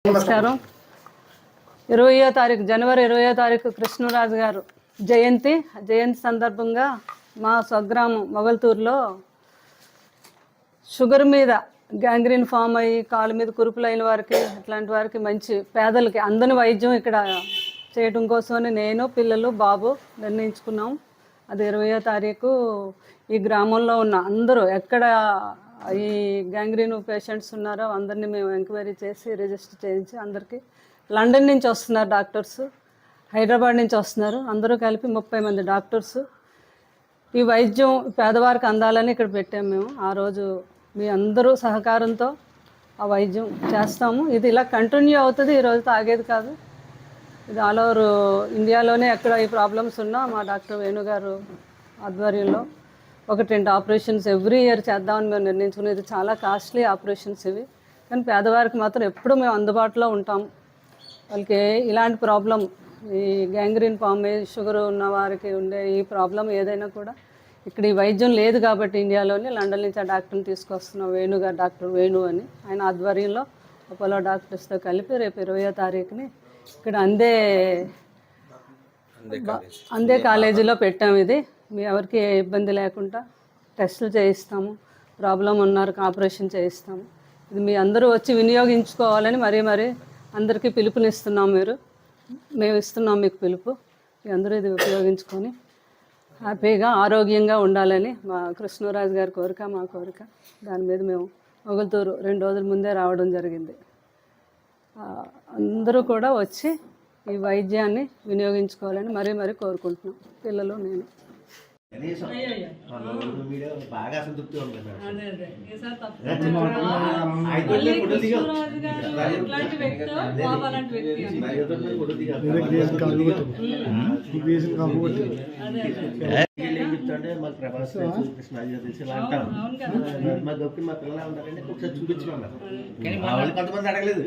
నమస్కారం. 20వ తారీఖు జనవరి 20వ తారీఖు కృష్ణరాజు గారు జయంతి సందర్భంగా మా స్వగ్రామం మొగల్తూరులో షుగర్ మీద గ్యాంగ్రీన్ ఫామ్ అయ్యి కాళ్ళ మీద కురుపులైన వారికి అట్లాంటి వారికి మంచి పేదలకి అందని వైద్యం ఇక్కడ చేయడం కోసమని నేను పిల్లలు బాబు నిర్ణయించుకున్నాం. అది 20వ తారీఖు ఈ గ్రామంలో ఉన్న అందరూ ఎక్కడ ఈ గ్యాంగ్రీన్ పేషెంట్స్ ఉన్నారో అందరినీ మేము ఎంక్వైరీ చేసి రిజిస్టర్ చేయించి అందరికీ లండన్ నుంచి వస్తున్నారు డాక్టర్స్, హైదరాబాద్ నుంచి వస్తున్నారు, అందరూ కలిపి 30 మంది డాక్టర్స్. ఈ వైద్యం పేదవారికి అందాలని ఇక్కడ పెట్టాము మేము. ఆ రోజు మీ అందరూ సహకారంతో ఆ వైద్యం చేస్తాము. ఇది ఇలా కంటిన్యూ అవుతుంది, ఈరోజు తాగేది కాదు. ఇది ఆల్ ఓవర్ ఇండియాలోనే ఎక్కడ ఈ ప్రాబ్లమ్స్ ఉన్నా మా డాక్టర్ వేణుగారు ఆధ్వర్యంలో 1-2 ఆపరేషన్స్ ఎవ్రీ ఇయర్ చేద్దామని మేము నిర్ణయించుకునేది. చాలా కాస్ట్లీ ఆపరేషన్స్ ఇవి, కానీ పేదవారికి మాత్రం ఎప్పుడు మేము అందుబాటులో ఉంటాం. వాళ్ళకి ఇలాంటి ప్రాబ్లం ఈ గ్యాంగ్రీన్ ఫామ్ షుగర్ ఉన్న వారికి ఉండే ఈ ప్రాబ్లం ఏదైనా కూడా ఇక్కడ ఈ వైద్యం లేదు కాబట్టి ఇండియాలోనే లండన్ నుంచి ఆ డాక్టర్ని తీసుకొస్తున్నాం. వేణుగారు డాక్టర్ వేణు అని, ఆయన ఆధ్వర్యంలో అపోలో డాక్టర్స్తో కలిపి రేపు 20వ తారీఖుని ఇక్కడ అందే కాలేజీలో పెట్టాము. ఇది మీ ఎవరికి ఏ ఇబ్బంది లేకుండా టెస్టులు చేయిస్తాము, ప్రాబ్లం ఉన్నారు ఆపరేషన్ చేయిస్తాము. ఇది మీ అందరూ వచ్చి వినియోగించుకోవాలని మరీ అందరికీ పిలుపునిస్తున్నాం. మేము ఇస్తున్నాం మీకు పిలుపు. మీ అందరూ ఇది ఉపయోగించుకొని హ్యాపీగా ఆరోగ్యంగా ఉండాలని మా కృష్ణరాజు గారి కోరిక, మా కోరిక. దాని మీద మేము మొగల్తూరు 2 రోజుల ముందే రావడం జరిగింది. అందరూ కూడా వచ్చి ఈ వైద్యాన్ని వినియోగించుకోవాలని మరీ కోరుకుంటున్నాం, పిల్లలు నేను. బాగా సంతృప్తి ఉంది. చెప్తాంటే మాకు ప్రభాస్ కృష్ణాజీ తెలిసి ఇలా అంటాం. మా దొరికి మా పిల్లలు ఉంటారంటే ఒకసారి చూపించుకున్నారు. కొంతమంది అడగలేదు.